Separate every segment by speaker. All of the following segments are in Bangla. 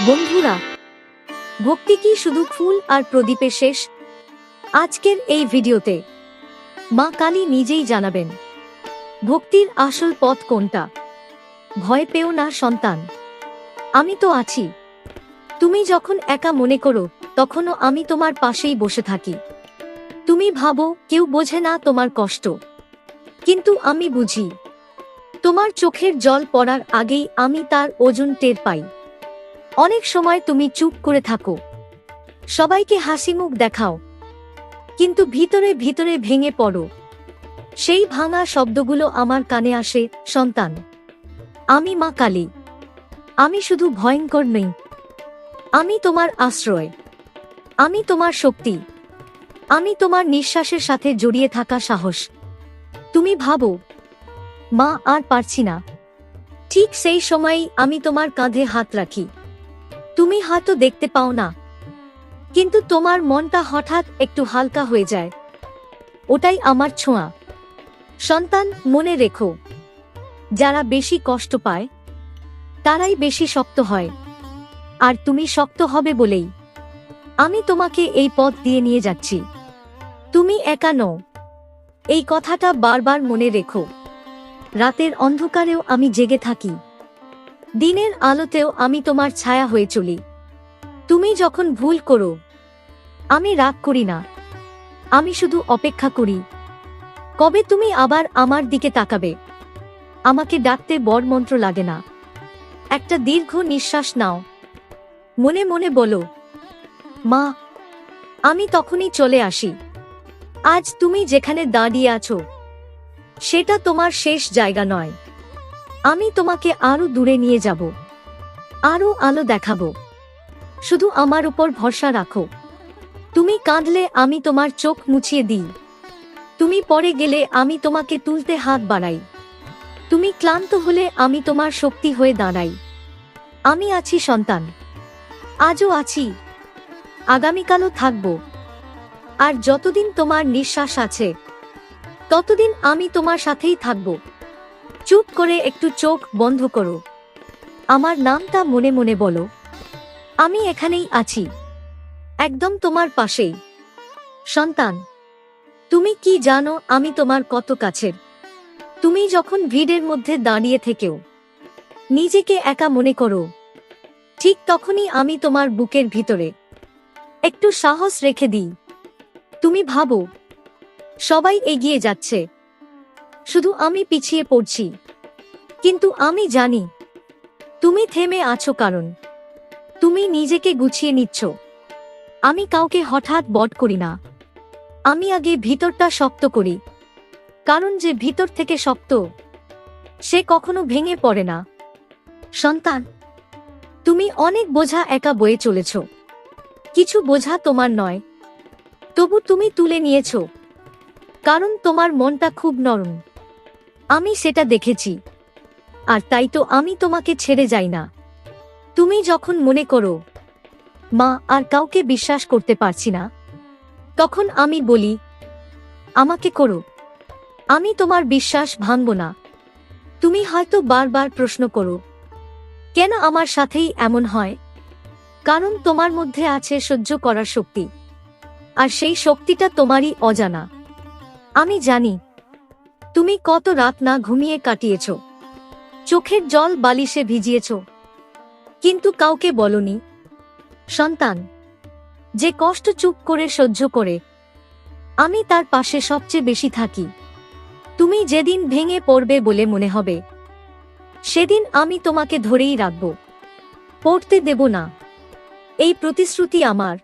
Speaker 1: বন্ধুরা, ভক্তি কি শুধু ফুল আর প্রদীপে শেষ? আজকের এই ভিডিওতে মা কালী নিজেই জানাবেন ভক্তির আসল পথ কোনটা। ভয় পেও না সন্তান, আমি তো আছি। তুমি যখন একা মনে করো তখনও আমি তোমার পাশেই বসে থাকি। তুমি ভাবো কেউ বোঝে না তোমার কষ্ট, কিন্তু আমি বুঝি। তোমার চোখের জল পড়ার আগেই আমি তার ওজন টের পাই। অনেক সময় তুমি চুপ করে থাকো, সবাইকে হাসি মুখ দেখাও, কিন্তু ভিতরে ভিতরে ভেঙে পড়ো। সেই ভাঙা শব্দগুলো আমার কানে আসে, সন্তান, আমি মা কালী। আমি শুধু ভয়ঙ্কর নই, আমি তোমার আশ্রয়, আমি তোমার শক্তি, আমি তোমার নিঃশ্বাসের সাথে জড়িয়ে থাকা সাহস। তুমি ভাবো মা আর পারছি না, ঠিক সেই সময়ই আমি তোমার কাঁধে হাত রাখি। তুমি হয়তো দেখতে পাও না, কিন্তু তোমার মনটা হঠাৎ একটু হালকা হয়ে যায়। ওটাই আমার ছোঁয়া। সন্তান, মনে রেখো, যারা বেশি কষ্ট পায় তারাই বেশি শক্ত হয়। আর তুমি শক্ত হবে বলেই আমি তোমাকে এই পথ দিয়ে নিয়ে যাচ্ছি। তুমি একা নও, এই কথাটা বারবার মনে রেখো। রাতের অন্ধকারেও আমি জেগে থাকি, দিনের আলোতেও আমি তোমার ছায়া হয়ে চলি। তুমি যখন ভুল করো আমি রাগ করি না, আমি শুধু অপেক্ষা করি কবে তুমি আবার আমার দিকে তাকাবে। আমাকে ডাকতে বড় মন্ত্র লাগে না। একটা দীর্ঘ নিঃশ্বাস নাও, মনে মনে বলো, মা। আমি তখনই চলে আসি। আজ তুমি যেখানে দাঁড়িয়ে আছো সেটা তোমার শেষ জায়গা নয়। আমি তোমাকে আরো দূরে নিয়ে যাব, আরো আলো দেখাবো। শুধু আমার উপর ভরসা রাখো। তুমি কাঁদলে আমি তোমার চোখ মুছিয়ে দিই, তুমি পড়ে গেলে আমি তোমাকে তুলতে হাত বাড়াই, তুমি ক্লান্ত হলে আমি তোমার শক্তি হয়ে দাঁড়াই। আমি আছি সন্তান, আজও আছি, আগামীকালও থাকব। আর যতদিন তোমার নিঃশ্বাস আছে ততদিন আমি তোমার সাথেই থাকব। চুপ করে একটু চোখ বন্ধ করো, আমার নামটা মনে মনে বলো। আমি এখানেই আছি, একদম তোমার পাশেই। সন্তান, তুমি কি জানো আমি তোমার কত কাছের? তুমি যখন ভিড়ের মধ্যে দাঁড়িয়ে থেকেও নিজেকে একা মনে করো, ঠিক তখনই আমি তোমার বুকের ভিতরে একটু সাহস রেখে দিই। তুমি ভাবো সবাই এগিয়ে যাচ্ছে, শুধু আমি পিছিয়ে পড়ছি, কিন্তু আমি জানি তুমি থেমে আছো কারণ তুমি নিজেকে গুছিয়ে নিচ্ছ। আমি কাউকে হঠাৎ বট করি না, আমি আগে ভিতরটা শক্ত করি। কারণ যে ভিতর থেকে শক্ত সে কখনো ভেঙে পড়ে না। সন্তান, তুমি অনেক বোঝা একা বয়ে চলেছ, কিছু বোঝা তোমার নয়, তবু তুমি তুলে নিয়েছ, কারণ তোমার মনটা খুব নরম। আমি সেটা দেখেছি, আর তাই তো আমি তোমাকে ছেড়ে যাই না। তুমি যখন মনে করো মা আর কাউকে বিশ্বাস করতে পারছি না, তখন আমি বলি আমাকে করো। আমি তোমার বিশ্বাস ভাঙব না। তুমি হয়তো বারবার প্রশ্ন করো কেন আমার সাথেই এমন হয়? কারণ তোমার মধ্যে আছে সহ্য করার শক্তি, আর সেই শক্তিটা তোমারই অজানা। আমি জানি তুমি কত রাত না ঘুমিয়ে কাটিয়েছ, চোখের জল বালিশে ভিজিয়েছ, কিন্তু কাউকে বলনি। সন্তান, যে কষ্ট চুপ করে সহ্য করে আমি তার পাশে সবচেয়ে বেশি থাকি। তুমি যেদিন ভেঙে পড়বে বলে মনে হবে সেদিন আমি তোমাকে ধরেই রাখব, পড়তে দেব না। এই প্রতিশ্রুতি আমার।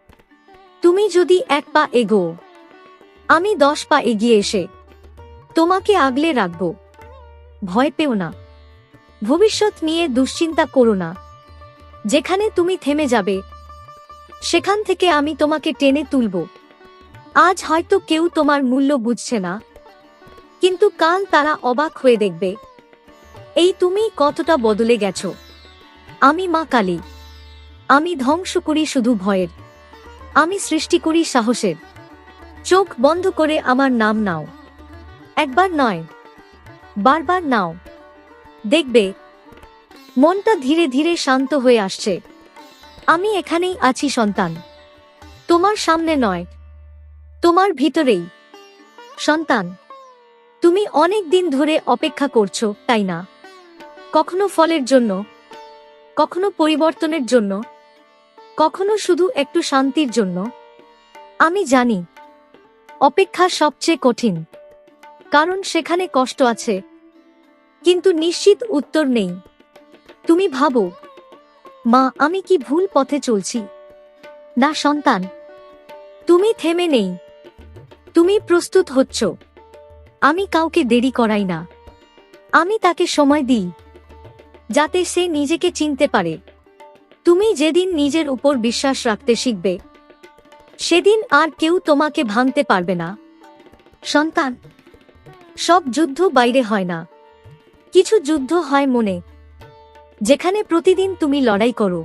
Speaker 1: তুমি যদি এক পা এগোও আমি 10 পা এগিয়ে এসে তোমাকে আগলে রাখব। ভয় পেও না, ভবিষ্যৎ নিয়ে দুশ্চিন্তা করো না। যেখানে তুমি থেমে যাবে সেখান থেকে আমি তোমাকে টেনে তুলব। আজ হয়তো কেউ তোমার মূল্য বুঝছে না, কিন্তু কাল তারা অবাক হয়ে দেখবে এই তুমি কতটা বদলে গেছো। আমি মা কালী, আমি ধ্বংস করি শুধু ভয়ের, আমি সৃষ্টি করি সাহসের। চোখ বন্ধ করে আমার নাম নাও, একবার নয় বারবার নাও। দেখবে মনটা ধীরে ধীরে শান্ত হয়ে আসছে। আমি এখানেই আছি সন্তান, তোমার সামনে নয়, তোমার ভিতরেই। সন্তান, তুমি অনেক দিন ধরে অপেক্ষা করছো, তাই না? কখনো ফলের জন্য, কখনো পরিবর্তনের জন্য, কখনো শুধু একটু শান্তির জন্য। আমি জানি অপেক্ষা সবচেয়ে কঠিন, কারণ সেখানে কষ্ট আছে, কিন্তু নিশ্চিত উত্তর নেই। তুমি ভাবো, মা আমি কি ভুল পথে চলছি? না সন্তান, তুমি থেমে নেই, তুমি প্রস্তুত হচ্ছ। আমি কাউকে দেরি করাই না, আমি তাকে সময় দিই, যাতে সে নিজেকে চিনতে পারে। তুমি যেদিন নিজের উপর বিশ্বাস রাখতে শিখবে, সেদিন আর কেউ তোমাকে ভাঙতে পারবে না। সন্তান, সব যুদ্ধ বাইরে হয় না, কিছু যুদ্ধ হয় মনে, যেখানে প্রতিদিন তুমি লড়াই করো,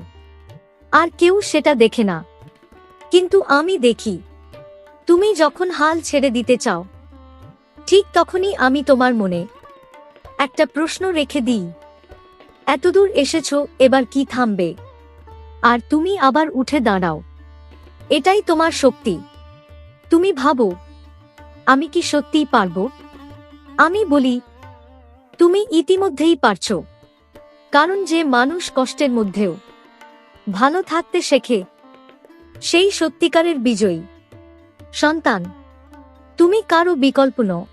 Speaker 1: আর কেউ সেটা দেখে না, কিন্তু আমি দেখি। তুমি যখন হাল ছেড়ে দিতে চাও, ঠিক তখনই আমি তোমার মনে একটা প্রশ্ন রেখে দিই, এতদূর এসেছো, এবার কি থামবে? আর তুমি আবার উঠে দাঁড়াও। এটাই তোমার শক্তি। তুমি ভাবো, আমি কি সত্যিই পারবো? আমি বলি, তুমি ইতিমধ্যেই পারছো, কারণ যে মানুষ কষ্টের মধ্যেও ভালো থাকতে শেখে, সেই সত্যিকারের বিজয়ী। সন্তান, তুমি কারো বিকল্প নও,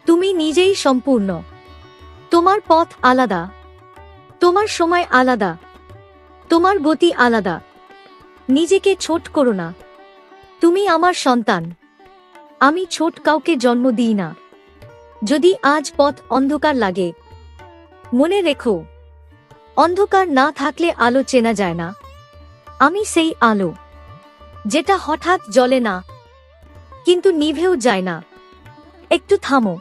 Speaker 1: তুমি নিজেই সম্পূর্ণ। তোমার পথ আলাদা, তোমার সময় আলাদা, তোমার গতি আলাদা। নিজেকে ছোট করো না। তুমি আমার সন্তান, আমি ছোট কাউকে জন্ম দিই না। যদি আজ পথ অন্ধকার লাগে, মনে রেখো, অন্ধকার না থাকলে আলো চেনা যায় না। আমি সেই আলো, যেটা হঠাৎ জ্বলে না, কিন্তু নিভেও যায় না। একটু থামো,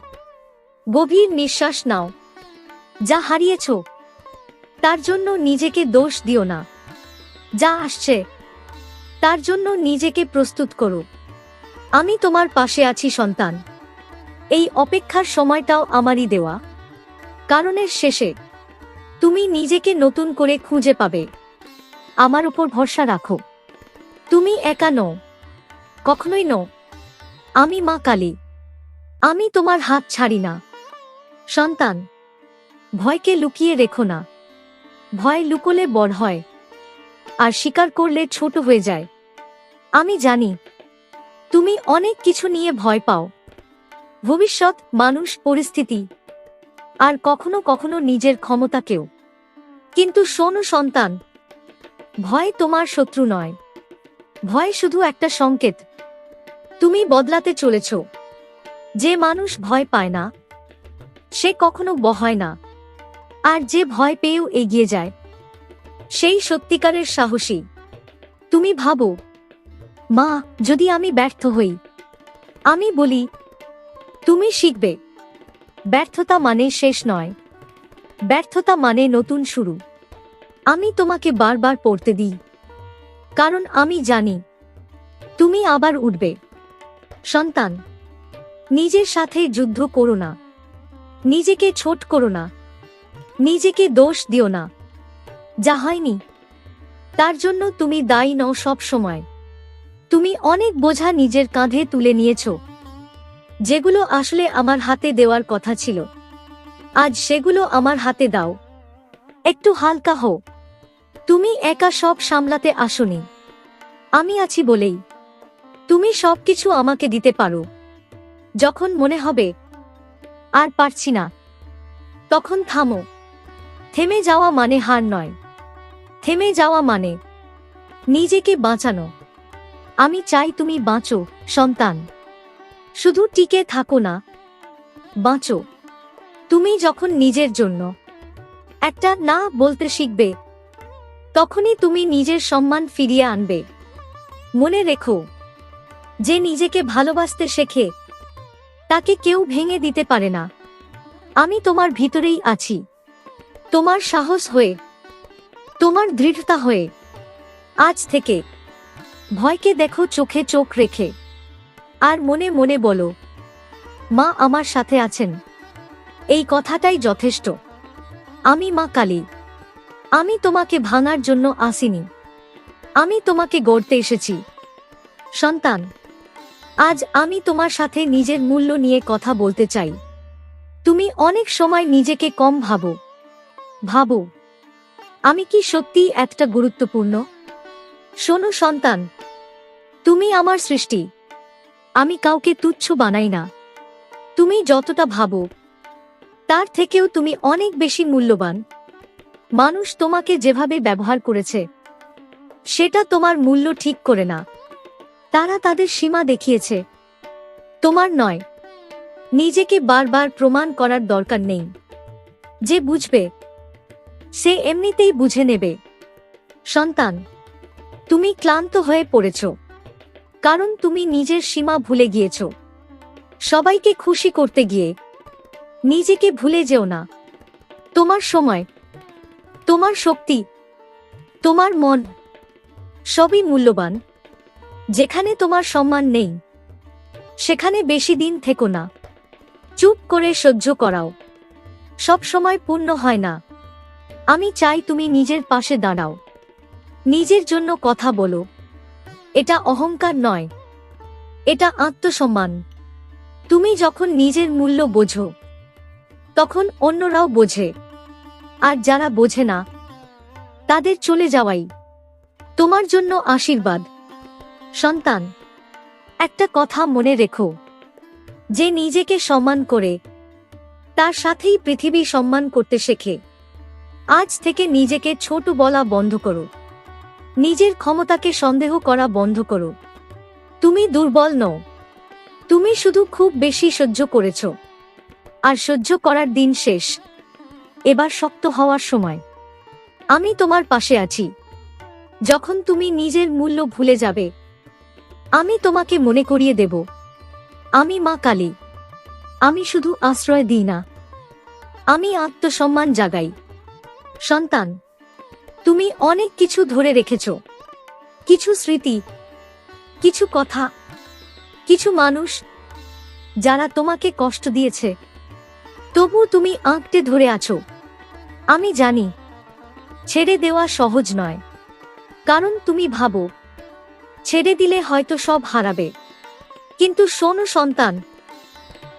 Speaker 1: গভীর নিঃশ্বাস নাও। যা হারিয়েছ, তার জন্য নিজেকে দোষ দিও না। যা আসছে, তার জন্য নিজেকে প্রস্তুত করো। আমি তোমার পাশে আছি সন্তান। এই অপেক্ষার সময়টাও আমারই দেওয়া, কারণের শেষে তুমি নিজেকে নতুন করে খুঁজে পাবে। আমার উপর ভরসা রাখো, তুমি একা নও, কখনোই নও। আমি মা কালী, আমি তোমার হাত ছাড়ি না। সন্তান, ভয়কে লুকিয়ে রেখো না। ভয় লুকোলে বড় হয়, আর স্বীকার করলে ছোট হয়ে যায়। আমি জানি তুমি অনেক কিছু নিয়ে ভয় পাও, ভবিষ্যৎ, মানুষ, পরিস্থিতি, আর কখনো কখনো নিজের ক্ষমতাকেও। কিন্তু শোনো সন্তান, ভয় তোমার শত্রু নয়। ভয় শুধু একটা সংকেত তুমি বদলাতে চলেছ। যে মানুষ ভয় পায় না, সে কখনো হয় না। আর যে ভয় পেয়েও এগিয়ে যায়, সেই সত্যিকারের সাহসী। তুমি ভাবো, মা যদি আমি ব্যর্থ হই? আমি বলি, তুমি শিখবে। ব্যর্থতা মানে শেষ নয়, ব্যর্থতা মানে নতুন শুরু। আমি তোমাকে বারবার পড়তে দিই, কারণ আমি জানি তুমি আবার উঠবে। সন্তান, নিজের সাথে যুদ্ধ করো না, নিজেকে ছোট করো না, নিজেকে দোষ দিও না। যা হয়নি, তার জন্য তুমি দায়ী নও সব সময়। তুমি অনেক বোঝা নিজের কাঁধে তুলে নিয়েছ, যেগুলো আসলে আমার হাতে দেওয়ার কথা ছিল। আজ সেগুলো আমার হাতে দাও। একটু হালকা হও। তুমি একা সব সামলাতে আসোনি, আমি আছি বলেই তুমি সবকিছু আমাকে দিতে পারো। যখন মনে হবে আর পারছি না, তখন থামো। থেমে যাওয়া মানে হার নয়, থেমে যাওয়া মানে নিজেকে বাঁচানো। আমি চাই তুমি বাঁচো সন্তান, শুধু টিকে থাকো না, বাঁচো। তুমি যখন নিজের জন্য একটা না বলতে শিখবে, তখনই তুমি নিজের সম্মান ফিরিয়ে আনবে। মনে রেখো, যে নিজেকে ভালোবাসতে শেখে, তাকে কেউ ভেঙে দিতে পারে না। আমি তোমার ভিতরেই আছি, তোমার সাহস হয়ে, তোমার দৃঢ়তা হয়ে। আজ থেকে ভয়কে দেখো চোখে চোখ রেখে, আর মনে মনে বলো, মা আমার সাথে আছেন। এই কথাটাই যথেষ্ট। আমি মা কালী, আমি তোমাকে ভাঙার জন্য আসিনি, আমি তোমাকে গড়তে এসেছি। সন্তান, আজ আমি তোমার সাথে নিজের মূল্য নিয়ে কথা বলতে চাই। তুমি অনেক সময় নিজেকে কম ভাবো, আমি কি সত্যি এতটা গুরুত্বপূর্ণ? শোনো সন্তান, তুমি আমার সৃষ্টি। আমি কাউকে তুচ্ছ বানাই না। তুমি যতটা ভাবো তার থেকেও তুমি অনেক বেশি মূল্যবান। মানুষ তোমাকে যেভাবে ব্যবহার করেছে সেটা তোমার মূল্য ঠিক করে না। তারা তাদের সীমা দেখিয়েছে, তোমার নয়। নিজেকে বারবার প্রমাণ করার দরকার নেই। যে বুঝবে সে এমনিতেই বুঝে নেবে। সন্তান, তুমি ক্লান্ত হয়ে পড়েছ, কারণ তুমি নিজের সীমা ভুলে গিয়েছ। সবাইকে খুশি করতে গিয়ে নিজেকে ভুলে যেও না। তোমার সময়, তোমার শক্তি, তোমার মন সবই মূল্যবান। যেখানে তোমার সম্মান নেই সেখানে বেশি দিন থেকো না। চুপ করে সহ্য করাও সব সময় পূর্ণ হয় না। আমি চাই তুমি নিজের পাশে দাঁড়াও, নিজের জন্য কথা বলো। এটা অহংকার নয়, এটা আত্মসম্মান। তুমি যখন নিজের মূল্য বোঝো তখন অন্যরাও বোঝে। আর যারা বোঝে না তাদের চলে যাওয়াই তোমার জন্য আশীর্বাদ। সন্তান, একটা কথা মনে রেখো, যে নিজেকে সম্মান করে তার সাথেই পৃথিবী সম্মান করতে শেখে। আজ থেকে নিজেকে ছোট বলা বন্ধ করো। নিজের ক্ষমতাকে সন্দেহ করা বন্ধ করো। তুমি দুর্বল নও, তুমি শুধু খুব বেশি সহ্য করেছ। আর সহ্য করার দিন শেষ, এবার শক্ত হওয়ার সময়। আমি তোমার পাশে আছি। যখন তুমি নিজের মূল্য ভুলে যাবে আমি তোমাকে মনে করিয়ে দেব, আমি মা কালী। আমি শুধু আশ্রয় দিই না, আমি আত্মসম্মান জাগাই। সন্তান, তুমি অনেক কিছু ধরে রেখেছ, কিছু স্মৃতি, কিছু কথা, কিছু মানুষ যারা তোমাকে কষ্ট দিয়েছে। তবু তুমি আঁকড়ে ধরে আছো। আমি জানি ছেড়ে দেওয়া সহজ নয়, কারণ তুমি ভাবো ছেড়ে দিলে হয়তো সব হারাবে। কিন্তু শোনো সন্তান,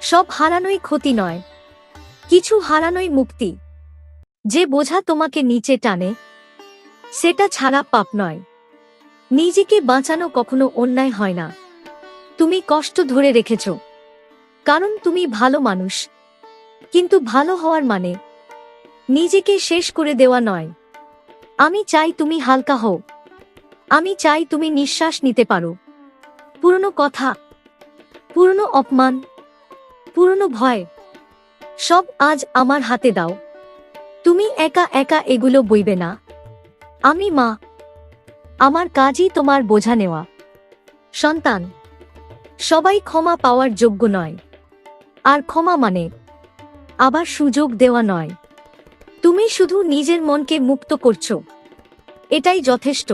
Speaker 1: সব হারানোই ক্ষতি নয়, কিছু হারানোই মুক্তি। যে বোঝা তোমাকে নিচে টানে সেটা ছাড়া পাপ নয়। নিজেকে বাঁচানো কখনো অন্যায় হয় না। তুমি কষ্ট ধরে রেখেছ কারণ তুমি ভালো মানুষ, কিন্তু ভালো হওয়ার মানে নিজেকে শেষ করে দেওয়া নয়। আমি চাই তুমি হালকা হও। আমি চাই তুমি নিঃশ্বাস নিতে পারো। পুরনো কথা, পুরনো অপমান, পুরনো ভয় সব আজ আমার হাতে দাও। তুমি একা একা এগুলো বইবে না। আমি মা, আমার কাজই তোমার বোঝা নেওয়া। সন্তান, সবাই ক্ষমা পাওয়ার যোগ্য নয়, আর ক্ষমা মানে আবার সুযোগ দেওয়া নয়। তুমি শুধু নিজের মনকে মুক্ত করছো, এটাই যথেষ্ট।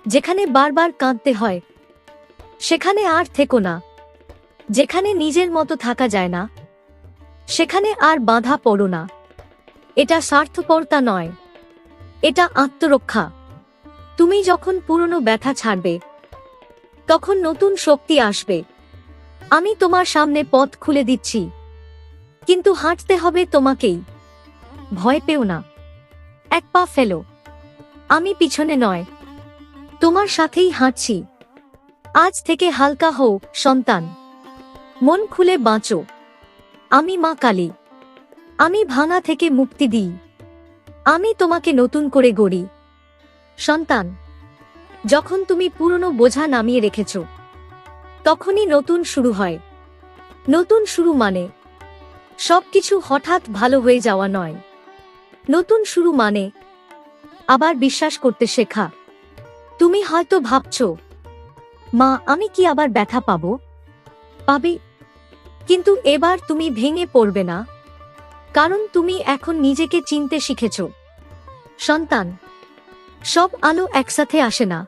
Speaker 1: যেখানে বারবার কাঁদতে হয় সেখানে আর থেকো না। যেখানে নিজের মতো থাকা যায় না সেখানে আর বাধা পড়ো না। এটা স্বার্থপরতা নয়, এটা আত্মরক্ষা। তুমি যখন পুরনো ব্যথা ছাড়বে তখন নতুন শক্তি আসবে। আমি তোমার সামনে পথ খুলে দিচ্ছি, কিন্তু হাঁটতে হবে তোমাকেই। ভয় পেও না, এক পা ফেলো। আমি পিছনে নয়, তোমার সাথেই হাঁটছি। আজ থেকে হালকা হও সন্তান, মন খুলে বাঁচো। আমি মা কালী, আমি ভাঙা থেকে মুক্তি দিই। আমি তোমাকে নতুন করে গড়ি। সন্তান, যখন তুমি পুরনো বোঝা নামিয়ে রেখেছ তখনই নতুন শুরু হয়। নতুন শুরু মানে সবকিছু হঠাৎ ভালো হয়ে যাওয়া নয়। নতুন শুরু মানে আবার বিশ্বাস করতে শেখা। তুমি হয়তো ভাবছো, মা আমি কি আবার ব্যথা পাবে? কিন্তু এবার তুমি ভেঙে পড়বে না, কারণ তুমি এখন নিজেকে চিনতে শিখেছ। সন্তান, সব আলো একসাথে আসে না,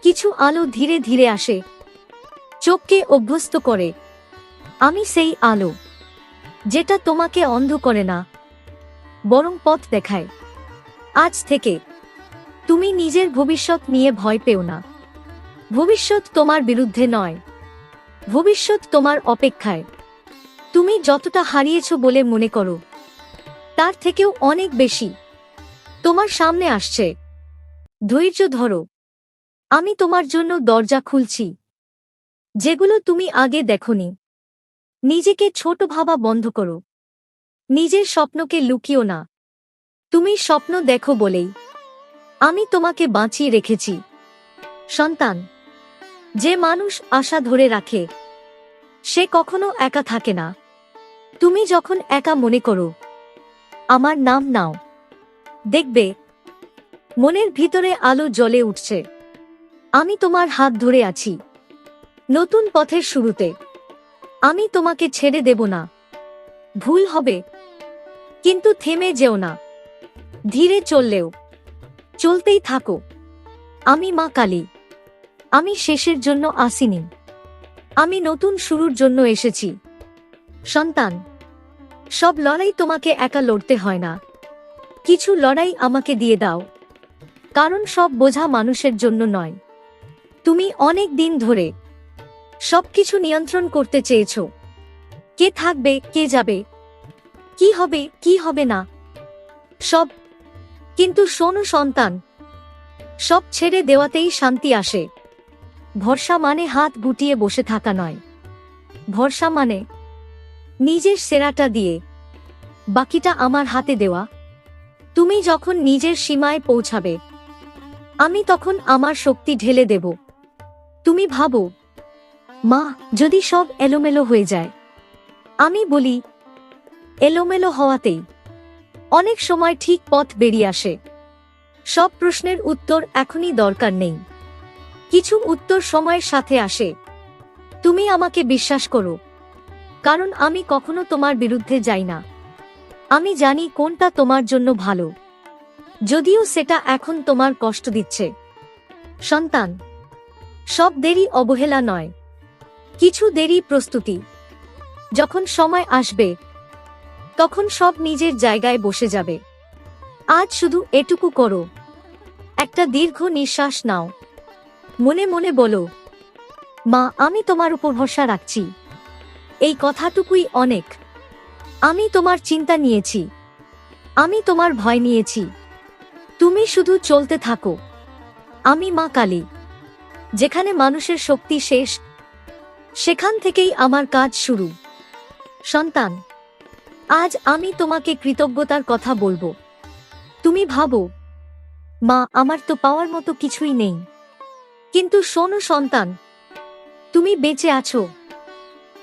Speaker 1: কিছু আলো ধীরে ধীরে আসে, চোখকে অভ্যস্ত করে। আমি সেই আলো যেটা তোমাকে অন্ধ করে না, বরং পথ দেখায়। আজ থেকে তুমি নিজের ভবিষ্যৎ নিয়ে ভয় পেও না। ভবিষ্যৎ তোমার বিরুদ্ধে নয়, ভবিষ্যৎ তোমার অপেক্ষায়। তুমি যতটা হারিয়েছ বলে মনে করো, তার থেকেও অনেক বেশি তোমার সামনে আসছে। ধৈর্য ধরো, আমি তোমার জন্য দরজা খুলছি, যেগুলো তুমি আগে দেখোনি। নিজেকে ছোট ভাবা বন্ধ করো, নিজের স্বপ্নকে লুকিও না। তুমি স্বপ্ন দেখো বলেই আমি তোমাকে বাঁচিয়ে রেখেছি। সন্তান, যে মানুষ আশা ধরে রাখে সে কখনো একা থাকে না। তুমি যখন একা মনে করো, আমার নাম নাও, দেখবে মনের ভিতরে আলো জ্বলে উঠছে। আমি তোমার হাত ধরে আছি নতুন পথের শুরুতে। আমি তোমাকে ছেড়ে দেব না। ভুল হবে, কিন্তু থেমে যেও না। ধীরে চললেও চলতেই থাকো। আমি মা কালী, আমি শেষের জন্য আসিনি, আমি নতুন শুরুর জন্য এসেছি। সন্তান, সব লড়াই তোমাকে একা লড়তে হয় না। কিছু লড়াই আমাকে দিয়ে দাও, কারণ সব বোঝা মানুষের জন্য নয়। তুমি অনেক দিন ধরে সবকিছু নিয়ন্ত্রণ করতে চেয়েছ, কে থাকবে, কে যাবে, কি হবে, কি হবে না, সব। কিন্তু শোনো সন্তান, সব ছেড়ে দেওয়াতেই শান্তি আসে। ভরসা মানে হাত গুটিয়ে বসে থাকা নয়। ভরসা মানে নিজের সেরাটা দিয়ে বাকিটা আমার হাতে দেওয়া। তুমি যখন নিজের সীমায় পৌঁছাবে, আমি তখন আমার শক্তি ঢেলে দেব। তুমি ভাবো, মা, যদি সব এলোমেলো হয়ে যায়? আমি বলি, এলোমেলো হওয়াতেই অনেক সময় ঠিক পথ বেরিয়ে আসে। সব প্রশ্নের উত্তর এখনই দরকার নেই, কিছু উত্তর সময়ের সাথে আসে। তুমি আমাকে বিশ্বাস করো, কারণ আমি কখনো তোমার বিরুদ্ধে যাই না। আমি জানি কোনটা তোমার জন্য ভালো, যদিও সেটা এখন তোমার কষ্ট দিচ্ছে। সন্তান, সব দেরি অবহেলা নয়, কিছু দেরি প্রস্তুতি। যখন সময় আসবে, তখন সব নিজের জায়গায় বসে যাবে। আজ শুধু এটুকু করো, একটা দীর্ঘ নিঃশ্বাস নাও, মনে মনে বলো, মা, আমি তোমার উপর ভরসা রাখছি। এই কথাটুকুই অনেক। আমি তোমার চিন্তা নিয়েছি, আমি তোমার ভয় নিয়েছি। তুমি শুধু চলতে থাকো। আমি মা কালী, যেখানে মানুষের শক্তি শেষ, সেখান থেকেই আমার কাজ শুরু। সন্তান, আজ আমি তোমাকে কৃতজ্ঞতার কথা বলবো। তুমি ভাবো, মা, আমার তো পাওয়ার মতো কিছুই নেই। কিন্তু শোনো সন্তান, তুমি বেঁচে আছো,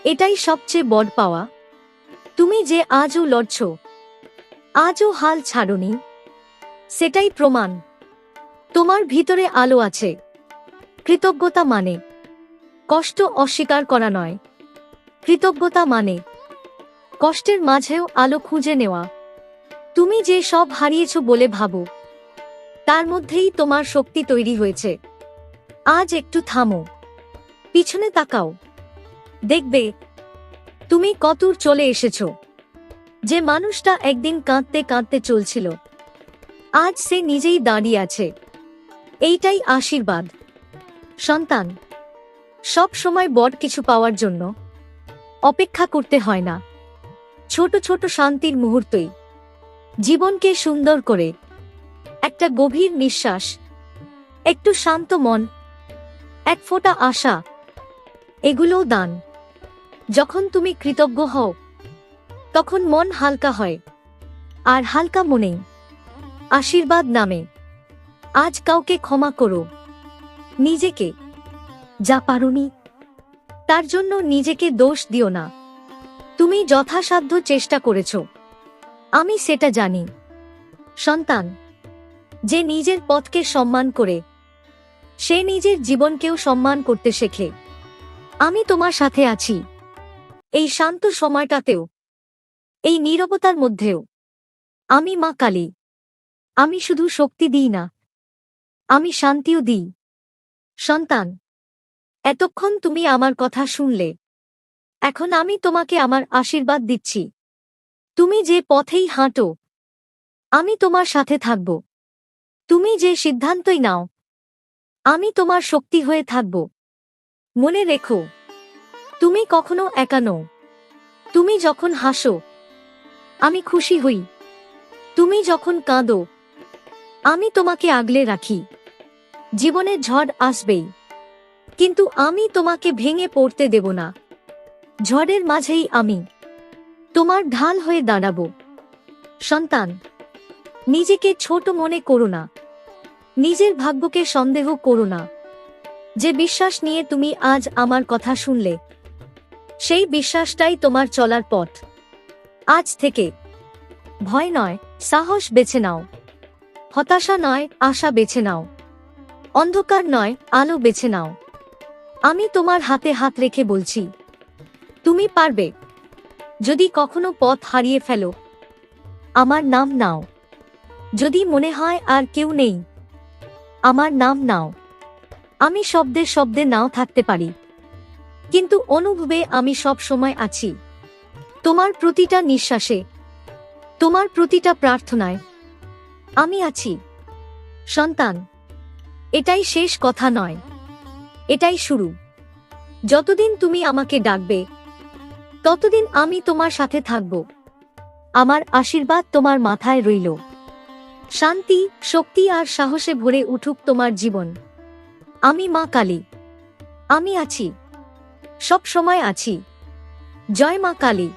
Speaker 1: এটাই সবচেয়ে বড় পাওয়া। তুমি যে আজও লড়ছ, আজও হাল ছাড়োনি, সেটাই প্রমাণ তোমার ভিতরে আলো আছে। কৃতজ্ঞতা মানে কষ্ট অস্বীকার করা নয়, কৃতজ্ঞতা মানে কষ্টের মাঝেও আলো খুঁজে নেওয়া। তুমি যে সব হারিয়েছ বলে ভাবো, তার মধ্যেই তোমার শক্তি তৈরি হয়েছে। আজ একটু থামো, পিছনে তাকাও, দেখবে তুমি কতদূর চলে এসেছো। যে মানুষটা একদিন কাঁদতে কাঁদতে চলছিল, আজ সে নিজেই দাঁড়িয়ে আছে। এইটাই আশীর্বাদ। সন্তান, সব সময় বড় কিছু পাওয়ার জন্য অপেক্ষা করতে হয় না। ছোট ছোট শান্তির মুহূর্তই জীবনকে সুন্দর করে। একটা গভীর নিঃশ্বাস, একটু শান্ত মন, এক ফোঁটা আশা, এগুলোও দান। যখন তুমি কৃতজ্ঞ হও, তখন মন হালকা হয়, আর হালকা মনেই আশীর্বাদ নামে। আজ কাউকে ক্ষমা করো, নিজেকে। যা পারোনি তার জন্য নিজেকে দোষ দিও না। তুমি যথাসাধ্য চেষ্টা করেছ, আমি সেটা জানি। সন্তান, যে নিজের পথকে সম্মান করে, সে নিজের জীবনকেও সম্মান করতে শেখে। আমি তোমার সাথে আছি, এই শান্ত সময়টাতেও, এই নীরবতার মধ্যেও। আমি মা কালী, আমি শুধু শক্তি দিই না, আমি শান্তিও দিই। সন্তান, এতক্ষণ তুমি আমার কথা শুনলে, এখন আমি তোমাকে আমার আশীর্বাদ দিচ্ছি। তুমি যে পথেই হাঁটো, আমি তোমার সাথে থাকব। তুমি যে সিদ্ধান্তই নাও, আমি তোমার শক্তি হয়ে থাকব। মনে রেখো, তুমি কখনো একা নও। তুমি যখন হাসো, আমি খুশি হই। তুমি যখন কাঁদো, আমি তোমাকে আগলে রাখি। জীবনে ঝড় আসবেই, কিন্তু আমি তোমাকে ভেঙে পড়তে দেব না। ঝড়ের মাঝেই আমি তোমার ঢাল হয়ে দাঁড়াব। সন্তান, নিজেকে ছোট মনে করো না। নিজের ভাগ্যকে সন্দেহ করো না। যে বিশ্বাস নিয়ে তুমি আজ আমার কথা শুনলে, সেই বিশ্বাসটাই তোমার চলার পথ। আজ থেকে ভয় নয়, সাহস বেছে নাও। হতাশা নয়, আশা বেছে নাও। অন্ধকার নয়, আলো বেছে নাও। আমি তোমার হাতে হাত রেখে বলছি, তুমি পারবে। যদি কখনো পথ হারিয়ে ফেলো, আমার নাম নাও। যদি মনে হয় আর কেউ নেই, আমার নাম নাও। আমি শব্দে শব্দে নাও থাকতে পারি, কিন্তু অনুভবে আমি সব সময় আছি। তোমার প্রতিটা নিঃশ্বাসে, তোমার প্রতিটা প্রার্থনায় আমি আছি। সন্তান, এটাই শেষ কথা নয়, এটাই শুরু। যতদিন তুমি আমাকে ডাকবে, ততদিন আমি তোমার সাথে থাকব। আমার আশীর্বাদ তোমার মাথায় রইল। শান্তি, শক্তি আর সাহসে ভরে উঠুক তোমার জীবন। আমি মা কালী, আমি আছি, সব সময় আছি। জয় মা কালী।